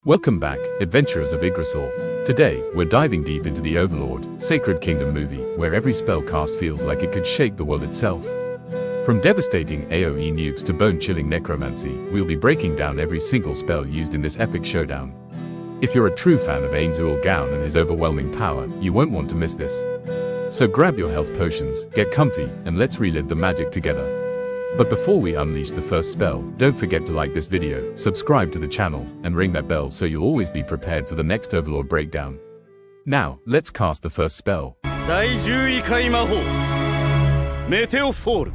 Welcome back, adventurers of Yggdrasil. Today, we're diving deep into the Overlord, Sacred Kingdom movie, where every spell cast feels like it could shake the world itself. From devastating AoE nukes to bone-chilling necromancy, we'll be breaking down every single spell used in this epic showdown. If you're a true fan of Ainz Ooal Gown and his overwhelming power, you won't want to miss this. So grab your health potions, get comfy, and let's relive the magic together. But before we unleash the first spell, don't forget to like this video, subscribe to the channel, and ring that bell so you'll always be prepared for the next Overlord breakdown. Now, let's cast the first spell. 第11回魔法 Meteor Fall.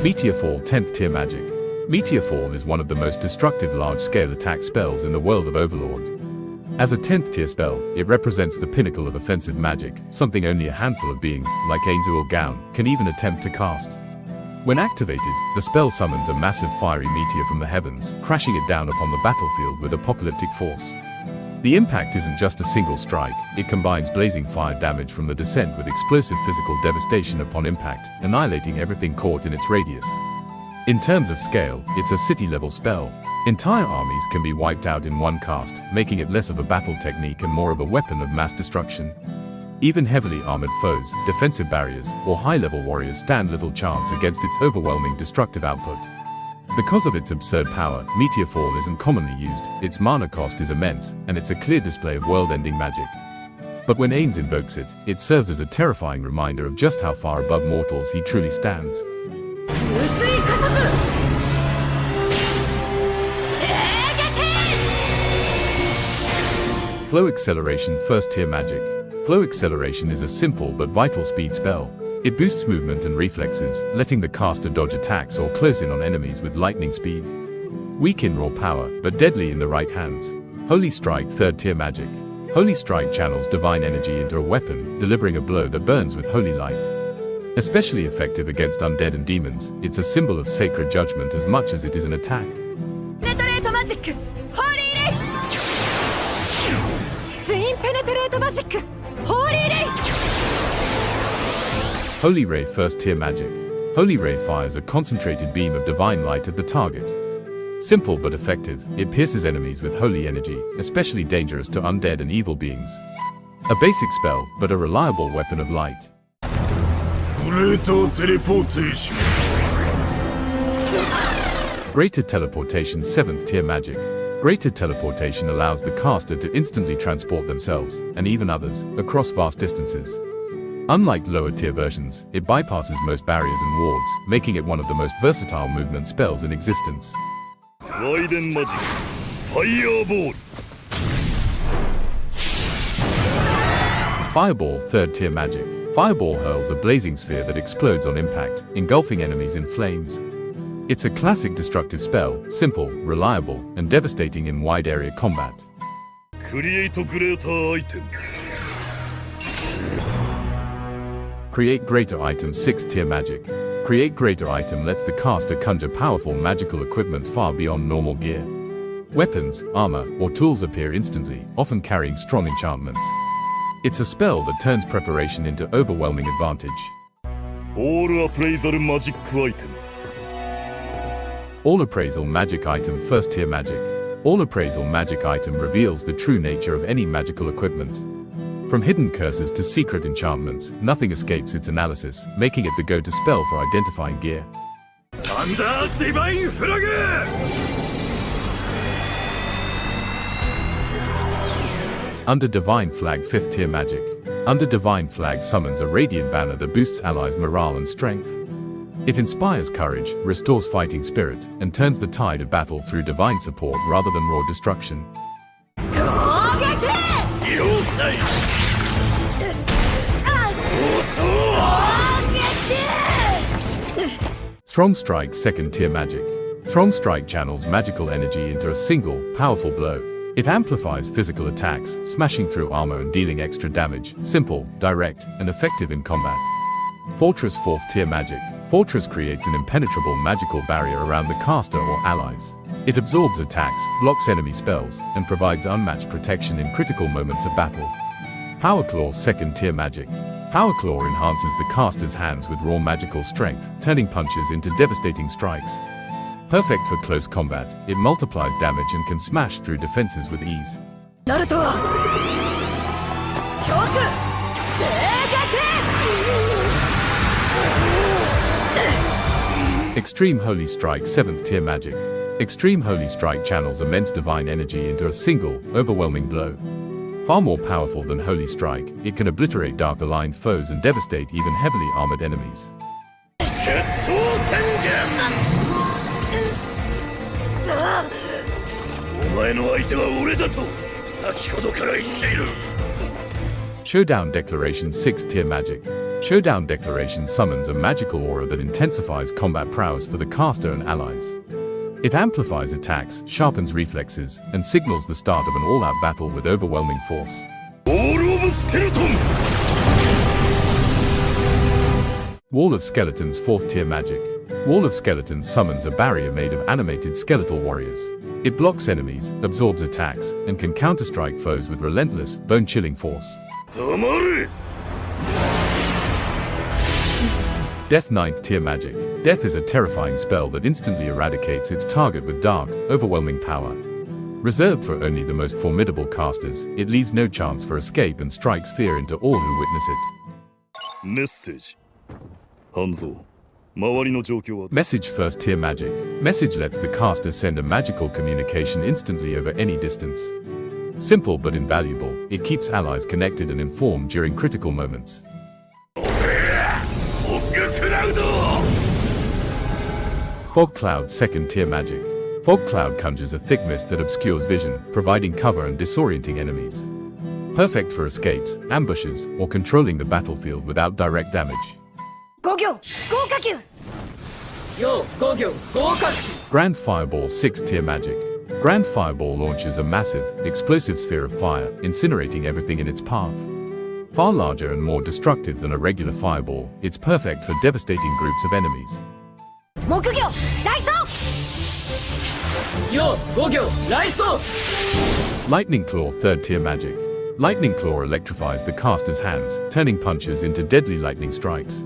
Meteor Fall 10th tier magic. Meteor Fall is one of the most destructive large-scale attack spells in the world of Overlord. As a 10th tier spell, it represents the pinnacle of offensive magic, something only a handful of beings, like Ainz Ooal Gown, can even attempt to cast. When activated, the spell summons a massive fiery meteor from the heavens, crashing it down upon the battlefield with apocalyptic force. The impact isn't just a single strike, it combines blazing fire damage from the descent with explosive physical devastation upon impact, annihilating everything caught in its radius. In terms of scale, it's a city-level spell. Entire armies can be wiped out in one cast, making it less of a battle technique and more of a weapon of mass destruction. Even heavily armored foes, defensive barriers, or high-level warriors stand little chance against its overwhelming destructive output. Because of its absurd power, Meteor Fall isn't commonly used, its mana cost is immense, and it's a clear display of world-ending magic. But when Ainz invokes it, it serves as a terrifying reminder of just how far above mortals he truly stands. Flow Acceleration 1st tier magic. Flow Acceleration is a simple but vital speed spell. It boosts movement and reflexes, letting the caster dodge attacks or close in on enemies with lightning speed. Weak in raw power, but deadly in the right hands. Holy Strike 3rd tier magic. Holy Strike channels divine energy into a weapon, delivering a blow that burns with holy light. Especially effective against undead and demons, it's a symbol of sacred judgment as much as it is an attack. Holy Ray 1st tier magic. Holy Ray fires a concentrated beam of divine light at the target. Simple but effective, it pierces enemies with holy energy, especially dangerous to undead and evil beings. A basic spell, but a reliable weapon of light. Greater Teleportation. Greater Teleportation 7th tier magic. Greater Teleportation allows the caster to instantly transport themselves, and even others, across vast distances. Unlike lower tier versions, it bypasses most barriers and wards, making it one of the most versatile movement spells in existence. Widen Magic Fireball. Fireball 3rd tier magic. Fireball hurls a blazing sphere that explodes on impact, engulfing enemies in flames. It's a classic destructive spell, simple, reliable, and devastating in wide area combat. Create a greater item. Create Greater Item 6th tier magic. Create Greater Item lets the caster conjure powerful magical equipment far beyond normal gear. Weapons, armor, or tools appear instantly, often carrying strong enchantments. It's a spell that turns preparation into overwhelming advantage. All Appraisal Magic Item. All Appraisal Magic Item 1st tier magic. All Appraisal Magic Item reveals the true nature of any magical equipment. From hidden curses to secret enchantments, nothing escapes its analysis, making it the go-to spell for identifying gear. Under Divine Flag! Under Divine Flag 5th tier magic. Under Divine Flag summons a radiant banner that boosts allies' morale and strength. It inspires courage, restores fighting spirit, and turns the tide of battle through divine support rather than raw destruction. Throng Strike 2nd tier magic. Throng Strike channels magical energy into a single, powerful blow. It amplifies physical attacks, smashing through armor and dealing extra damage. Simple, direct, and effective in combat. Fortress 4th tier magic. Fortress creates an impenetrable magical barrier around the caster or allies. It absorbs attacks, blocks enemy spells, and provides unmatched protection in critical moments of battle. Power Claw 2nd tier magic. Power Claw enhances the caster's hands with raw magical strength, turning punches into devastating strikes. Perfect for close combat, it multiplies damage and can smash through defenses with ease. Extreme Holy Strike 7th tier magic. Extreme Holy Strike channels immense divine energy into a single, overwhelming blow. Far more powerful than Holy Strike, it can obliterate dark-aligned foes and devastate even heavily armored enemies. Showdown Declaration 6th tier magic. Showdown Declaration summons a magical aura that intensifies combat prowess for the caster and allies. It amplifies attacks, sharpens reflexes, and signals the start of an all-out battle with overwhelming force. Wall of Skeletons 4th tier magic. Wall of Skeletons summons a barrier made of animated skeletal warriors. It blocks enemies, absorbs attacks, and can counterstrike foes with relentless, bone-chilling force. Death 9th tier magic. Death is a terrifying spell that instantly eradicates its target with dark, overwhelming power. Reserved for only the most formidable casters, it leaves no chance for escape and strikes fear into all who witness it. Message. Ainz Ooal. Message 1st tier magic. Message lets the caster send a magical communication instantly over any distance. Simple but invaluable, it keeps allies connected and informed during critical moments. Fog Cloud 2nd tier magic. Fog Cloud conjures a thick mist that obscures vision, providing cover and disorienting enemies. Perfect for escapes, ambushes, or controlling the battlefield without direct damage. Grand Fireball 6th tier magic. Grand Fireball launches a massive, explosive sphere of fire, incinerating everything in its path. Far larger and more destructive than a regular fireball, it's perfect for devastating groups of enemies. Lightning Claw 3rd tier magic. Lightning Claw electrifies the caster's hands, turning punches into deadly lightning strikes.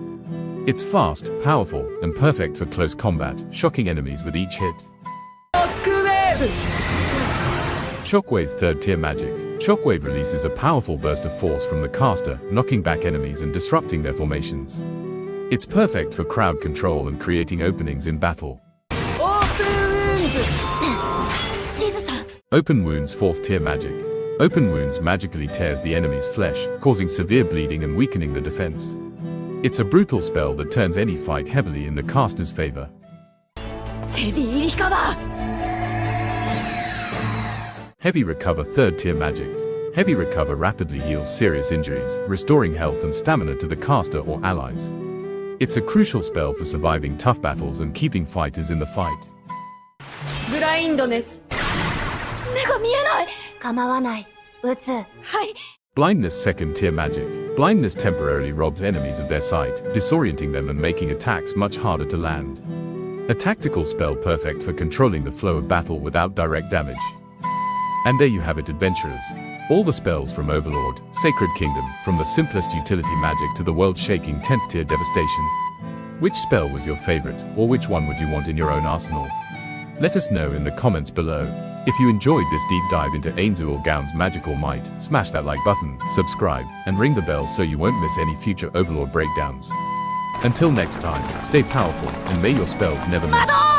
It's fast, powerful, and perfect for close combat, shocking enemies with each hit. Shockwave 3rd tier magic. Shockwave releases a powerful burst of force from the caster, knocking back enemies and disrupting their formations. It's perfect for crowd control and creating openings in battle. Open Wounds 4th tier magic. Open Wounds magically tears the enemy's flesh, causing severe bleeding and weakening the defense. It's a brutal spell that turns any fight heavily in the caster's favor. Heavy Recover 3rd tier magic. Heavy Recover rapidly heals serious injuries, restoring health and stamina to the caster or allies. It's a crucial spell for surviving tough battles and keeping fighters in the fight. Blindness 2nd tier magic. Blindness temporarily robs enemies of their sight, disorienting them and making attacks much harder to land. A tactical spell perfect for controlling the flow of battle without direct damage. And there you have it, adventurers. All the spells from Overlord, Sacred Kingdom, from the simplest utility magic to the world-shaking 10th tier devastation. Which spell was your favorite, or which one would you want in your own arsenal? Let us know in the comments below. If you enjoyed this deep dive into Ainz Ooal Gown's magical might, smash that like button, subscribe, and ring the bell so you won't miss any future Overlord breakdowns. Until next time, stay powerful, and may your spells never miss.